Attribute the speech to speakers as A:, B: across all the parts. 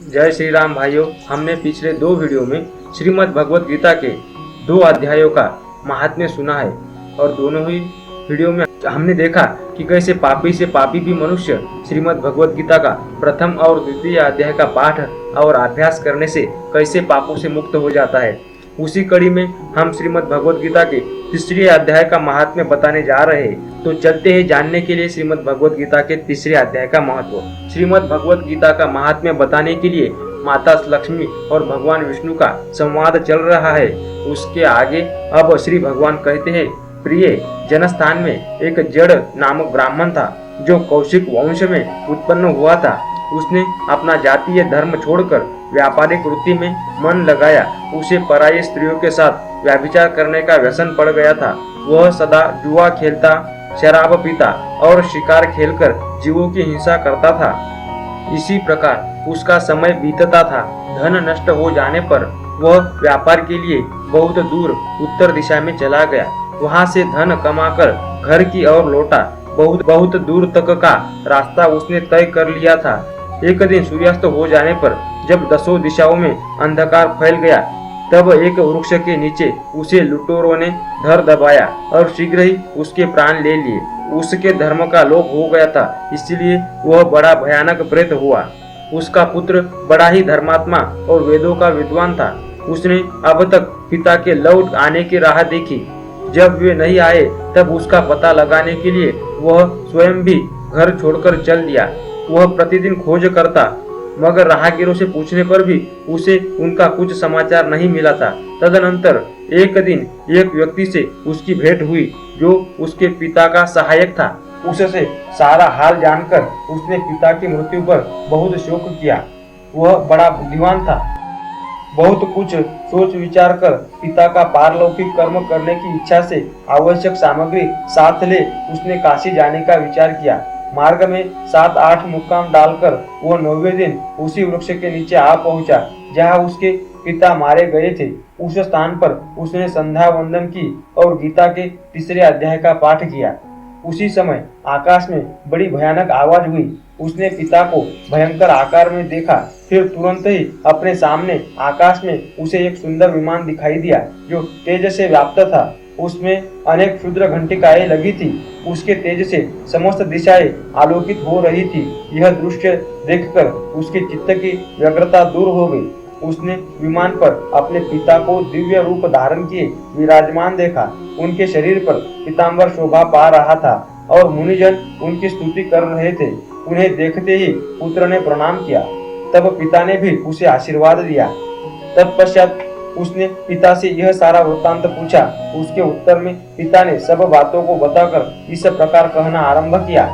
A: जय श्री राम भाइयों। हमने पिछले 2 वीडियो में श्रीमद् भगवत गीता के 2 अध्यायों का महात्म्य सुना है और दोनों ही वीडियो में हमने देखा कि कैसे पापी से पापी भी मनुष्य श्रीमद् भगवत गीता का प्रथम और द्वितीय अध्याय का पाठ और अभ्यास करने से कैसे पापों से मुक्त हो जाता है। उसी कड़ी में हम श्रीमद् भगवत गीता के तीसरे अध्याय का महात्म्य बताने जा रहे हैं। तो चलते हैं जानने के लिए श्रीमद् भगवत गीता के तीसरे अध्याय का महत्व। श्रीमद् भगवत गीता का महात्म्य बताने के लिए माता लक्ष्मी और भगवान विष्णु का संवाद चल रहा है। उसके आगे अब श्री भगवान कहते हैं, प्रिय, जनस्थान में एक जड़ नामक ब्राह्मण था जो कौशिक वंश में उत्पन्न हुआ था। उसने अपना जातीय धर्म छोड़कर व्यापारिक वृत्ति में मन लगाया। उसे पराई स्त्रियों के साथ व्यभिचार करने का व्यसन पड़ गया था। वह सदा जुआ खेलता, शराब पीता और शिकार खेलकर जीवों की हिंसा करता था। इसी प्रकार उसका समय बीतता था। धन नष्ट हो जाने पर वह व्यापार के लिए बहुत दूर उत्तर दिशा में चला गया। वहां से धन कमाकर घर की ओर लौटा। बहुत दूर तक का रास्ता उसने तय कर लिया था। एक दिन सूर्यास्त हो जाने पर जब 10 दिशाओं में अंधकार फैल गया, तब एक वृक्ष के नीचे उसे लुटेरों ने धर दबाया और शीघ्र ही उसके प्राण ले लिए। उसके धर्म का लोप हो गया था, इसलिए वह बड़ा भयानक प्रेत हुआ। उसका पुत्र बड़ा ही धर्मात्मा और वेदों का विद्वान था। उसने अब तक पिता के लौट आने की राह देखी। जब वे नहीं आए तब उसका पता लगाने के लिए वह स्वयं भी घर छोड़कर चल दिया। वह प्रतिदिन खोज करता, मगर राहगीरों से पूछने पर भी उसे उनका कुछ समाचार नहीं मिला था। तदनंतर एक दिन एक व्यक्ति से उसकी भेंट हुई जो उसके पिता का सहायक था। उससे सारा हाल जानकर उसने पिता की मृत्यु पर बहुत शोक किया। वह बड़ा बुद्धिमान था। बहुत कुछ सोच विचार कर पिता का पारलौकिक कर्म करने की इच्छा से आवश्यक सामग्री साथ ले उसने काशी जाने का विचार किया। मार्ग में 7-8 मुक्काम डालकर वो 9वें दिन उसी वृक्ष के नीचे आ पहुंचा जहां उसके पिता मारे गए थे। उस स्थान पर उसने संध्या वंदन की और गीता के तीसरे अध्याय का पाठ किया। उसी समय आकाश में बड़ी भयानक आवाज हुई। उसने पिता को भयंकर आकार में देखा। फिर तुरंत ही अपने सामने आकाश में उसे एक सुंदर विमान दिखाई दिया जो तेज से व्याप्त था। उसमें अनेक क्षुद्र घंटिकाएं लगी थी। उसके तेज से समस्त दिशाएं आलोकित हो रही थी। यह दृश्य देखकर उसके चित्त की व्यग्रता दूर हो गई। उसने विमान पर अपने पिता को दिव्य रूप धारण किए विराजमान देखा। उनके शरीर पर पीतांबर शोभा पा रहा था और मुनिजन उनकी स्तुति कर रहे थे। उन्हें देखते ही पुत्र ने प्रणाम किया। तब पिता ने भी उसे आशीर्वाद दिया। तत्पश्चात उसने पिता से यह सारा वृत्तांत पूछा। उसके उत्तर में पिता ने सब बातों को बताकर इस प्रकार कहना आरंभ किया।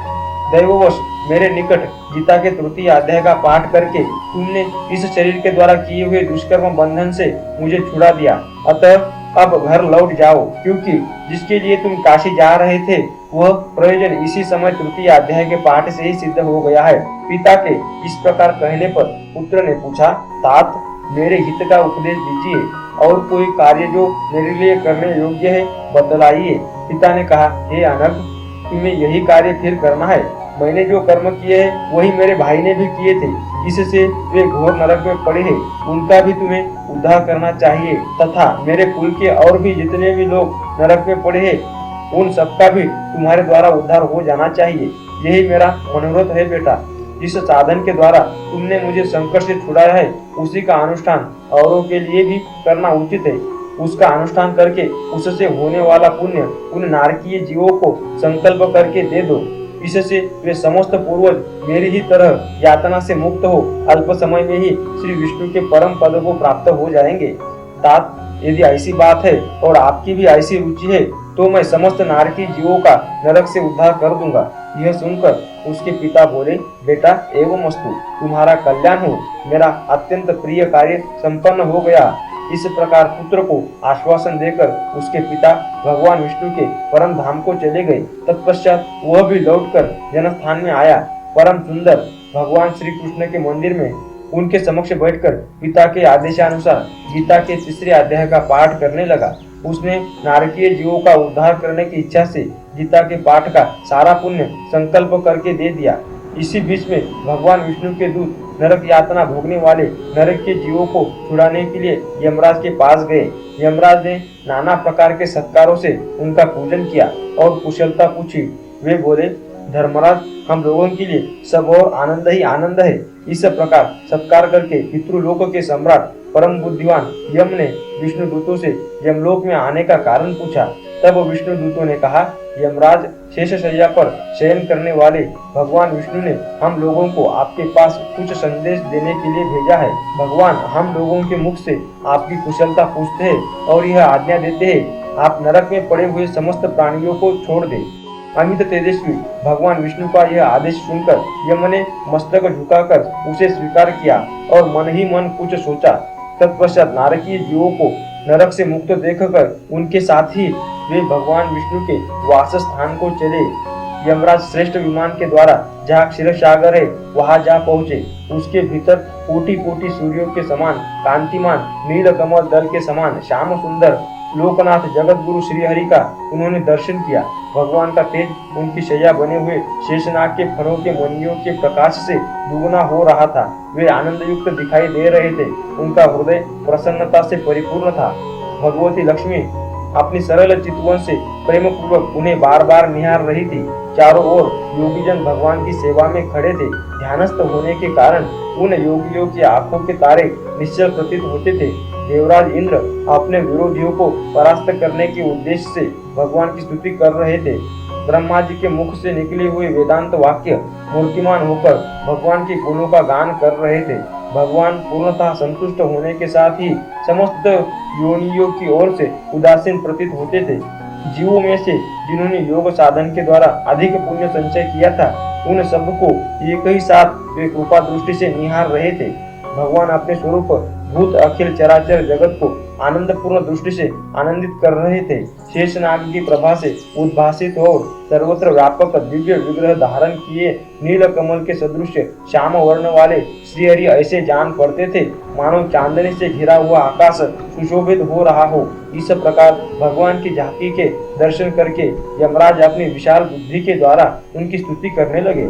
A: दैववश मेरे निकट गीता के तृतीय अध्याय का पाठ करके तुमने इस शरीर के द्वारा किए हुए दुष्कर्म बंधन से मुझे छुड़ा दिया। अतः अब घर लौट जाओ, क्योंकि जिसके लिए तुम काशी जा रहे थे वह प्रयोजन इसी समय तृतीय अध्याय के पाठ से ही सिद्ध हो गया है। पिता के इस प्रकार कहने पर पुत्र ने पूछा, तात, मेरे हित का उपदेश दीजिए और कोई कार्य जो मेरे लिए करने योग्य है बतलाइए। पिता ने कहा, हे अनग, तुम्हें यही कार्य फिर करना है। मैंने जो कर्म किए हैं वही मेरे भाई ने भी किए थे। इससे वे घोर नरक में पड़े हैं। उनका भी तुम्हें उद्धार करना चाहिए तथा मेरे कुल के और भी जितने भी लोग नरक में पड़े हैं उन सबका भी तुम्हारे द्वारा उद्धार हो जाना चाहिए। यही मेरा मनोरथ है बेटा। जिस साधन के द्वारा तुमने मुझे संकट से छुड़ाया है उसी का अनुष्ठान औरों के लिए भी करना उचित है। उसका अनुष्ठान करके उससे होने वाला पुण्य उन नारकीय जीवों को संकल्प करके दे दो। इससे वे समस्त पूर्वज मेरी ही तरह यातना से मुक्त हो अल्प समय में ही श्री विष्णु के परम पद को प्राप्त हो जाएंगे। तात, यदि ऐसी बात है और आपकी भी ऐसी रुचि है तो मैं समस्त नारकी जीवों का नरक से उद्धार कर दूंगा। यह सुनकर उसके पिता बोले, बेटा एवं अस्तु, तुम्हारा कल्याण हो। मेरा अत्यंत प्रिय कार्य संपन्न हो गया। इस प्रकार पुत्र को आश्वासन देकर उसके पिता भगवान विष्णु के परम धाम को चले गए। तत्पश्चात वह भी लौटकर जनस्थान में आया। परम सुंदर भगवान श्री कृष्ण के मंदिर में उनके समक्ष बैठकर पिता के आदेशानुसार गीता के तीसरे अध्याय का पाठ करने लगा। उसने नारकीय जीवों का उद्धार करने की इच्छा से गीता के पाठ का सारा पुण्य संकल्प करके दे दिया। इसी बीच में भगवान विष्णु के दूत नरक यातना भोगने वाले नरक के जीवों को छुड़ाने के लिए यमराज के पास गए। यमराज ने नाना प्रकार के सत्कारों से उनका पूजन किया और कुशलता पूछी। वे बोले, धर्मराज, हम लोगों के लिए सब और आनंद ही आनंद है। इस प्रकार सत्कार करके पितृलोक के सम्राट परम बुद्धिमान यम ने विष्णु दूतों से यमलोक में आने का कारण पूछा। तब विष्णु दूतों ने कहा, यमराज, शेष शैया पर शयन करने वाले भगवान विष्णु ने हम लोगों को आपके पास कुछ संदेश देने के लिए भेजा है। भगवान हम लोगों के मुख से आपकी कुशलता पूछते हैं और यह आज्ञा देते हैं, आप नरक में पड़े हुए समस्त प्राणियों को छोड़ दे। अमित तेजस्वी भगवान विष्णु का यह आदेश सुनकर यम ने मस्तक झुकाकर उसे स्वीकार किया और मन ही मन कुछ सोचा। तत्पश्चात नारकीय जीवों को नरक से मुक्त देखकर उनके साथ ही वे भगवान विष्णु के वास स्थान को चले। यमराज श्रेष्ठ विमान के द्वारा जहाँ क्षीर सागर है वहां जा पहुँचे। उसके भीतर कोटि कोटि सूर्यों के समान कांतिमान नील कमल दल के समान श्याम सुंदर लोकनाथ जगत गुरु श्री हरि का उन्होंने दर्शन किया। भगवान का तेज उनकी शैया बने हुए शेषनाग के फणों के मणियों के प्रकाश से दुगना हो रहा था। वे आनंद युक्त दिखाई दे रहे थे। उनका हृदय प्रसन्नता से परिपूर्ण था। भगवती लक्ष्मी अपनी सरल चितवन से प्रेम पूर्वक उन्हें बार बार निहार रही थी। चारों ओर योगीजन भगवान की सेवा में खड़े थे। ध्यानस्थ होने के कारण उन योगियों की आंखों के तारे निश्चल प्रतीत होते थे। देवराज इंद्र अपने विरोधियों को परास्त करने के उद्देश्य से भगवान की स्तुति कर रहे थे। ब्रह्मा जी के मुख से निकले हुए वेदांत वाक्य मूर्तिमान होकर भगवान के गुणों का गान कर रहे थे। भगवान पूर्णतः संतुष्ट होने के साथ ही समस्त योनियों की ओर से उदासीन प्रतीत होते थे। जीवों में से जिन्होंने योग साधन के द्वारा अधिक पुण्य संचय किया था, उन सबको एक ही साथ वे कृपा दृष्टि से निहार रहे थे। भगवान अपने स्वरूप भूत अखिल चराचर जगत को आनंद पूर्ण दृष्टि से आनंदित कर रहे थे। शेषनाग की प्रभा से उद्भासित और सर्वत्र व्यापक दिव्य विग्रह धारण किए नील कमल के सदृश श्याम वर्ण वाले श्री हरि ऐसे जान पड़ते थे मानो चांदनी से घिरा हुआ आकाश सुशोभित हो रहा हो। इस प्रकार भगवान की झांकी के दर्शन करके यमराज अपनी विशाल बुद्धि के द्वारा उनकी स्तुति करने लगे।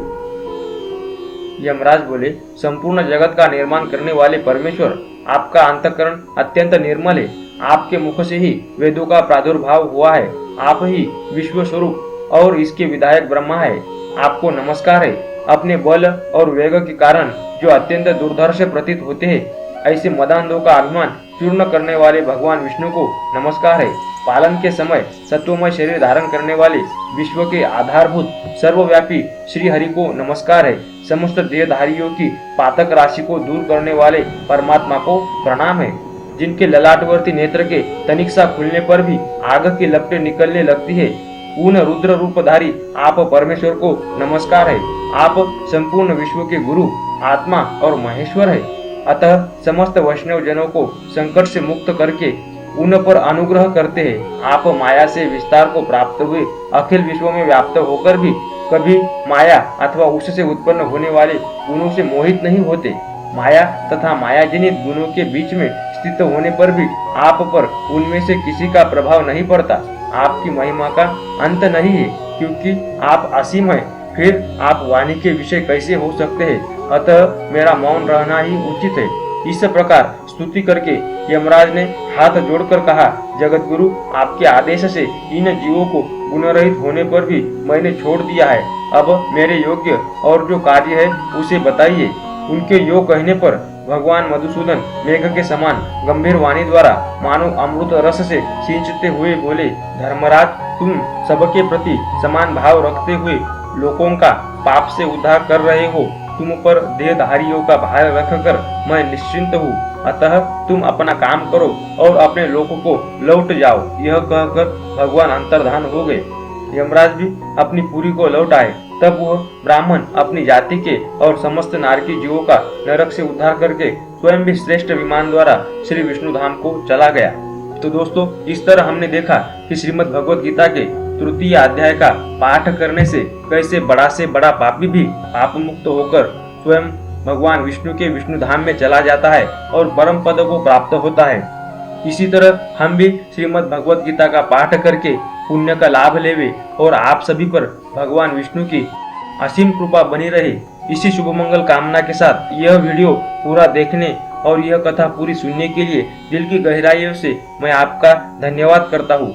A: यमराज बोले, संपूर्ण जगत का निर्माण करने वाले परमेश्वर, आपका अंतःकरण अत्यंत निर्मल है। आपके मुख से ही वेदों का प्रादुर्भाव हुआ है। आप ही विश्व स्वरूप और इसके विधायक ब्रह्मा है। आपको नमस्कार है। अपने बल और वेग के कारण जो अत्यंत दुर्धर्ष प्रतीत होते हैं, ऐसे मदांधों का अभिमान चूर्ण करने वाले भगवान विष्णु को नमस्कार है। पालन के समय सत्वमय शरीर धारण करने वाले विश्व के आधारभूत सर्वव्यापी श्री हरि को नमस्कार है। समस्त देहधारियों की पातक राशि को दूर करने वाले परमात्मा को प्रणाम है। जिनके ललाटवर्ती नेत्र के तनिक सा खुलने पर भी आग की लपटें निकलने लगती है, उन रुद्र रूपधारी आप परमेश्वर को नमस्कार है। आप संपूर्ण विश्व के गुरु, आत्मा और महेश्वर है। अतः समस्त वैष्णव जनों को संकट से मुक्त करके उन पर अनुग्रह करते हैं। आप माया से विस्तार को प्राप्त हुए अखिल विश्व में व्याप्त होकर भी कभी माया अथवा उससे उत्पन्न होने वाले गुणों से मोहित नहीं होते। माया तथा मायाजनित गुणों के बीच में स्थित होने पर भी आप पर उनमें से किसी का प्रभाव नहीं पड़ता। आपकी महिमा का अंत नहीं है, क्योंकि आप असीम है। फिर आप वाणी के विषय कैसे हो सकते हैं? अतः मेरा मौन रहना ही उचित है। इस प्रकार स्तुति करके यमराज ने हाथ जोड़कर कहा, जगत गुरु, आपके आदेश से इन जीवों को गुणरहित होने पर भी मैंने छोड़ दिया है। अब मेरे योग्य और जो कार्य है उसे बताइए। उनके योग कहने पर भगवान मधुसूदन मेघ के समान गंभीर वाणी द्वारा मानो अमृत रस से सिंचते हुए बोले, धर्मराज, तुम सबके प्रति समान भाव रखते हुए लोगों का पाप से उद्धार कर रहे हो। तुम पर देहधारियों का भार रखकर मैं निश्चिंत हूँ। अतः तुम अपना काम करो और अपने लोक को लौट जाओ। यह कहकर भगवान अंतर्धान हो गए। यमराज भी अपनी पुरी को लौट आए। तब वह ब्राह्मण अपनी जाति के और समस्त नारकी जीवों का नरक से उद्धार करके स्वयं भी श्रेष्ठ विमान द्वारा श्री विष्णु धाम को चला गया। तो दोस्तों, इस तरह हमने देखा कि श्रीमद् भगवद गीता के तृतीय अध्याय का पाठ करने से कैसे बड़ा से बड़ा पापी भी पाप मुक्त होकर स्वयं भगवान विष्णु के विष्णु धाम में चला जाता है और परम पद को प्राप्त होता है। इसी तरह हम भी श्रीमद् भगवद गीता का पाठ करके पुण्य का लाभ लेवे और आप सभी पर भगवान विष्णु की असीम कृपा बनी रहे। इसी शुभ मंगल कामना के साथ यह वीडियो पूरा देखने और यह कथा पूरी सुनने के लिए दिल की गहराइयों से मैं आपका धन्यवाद करता हूँ।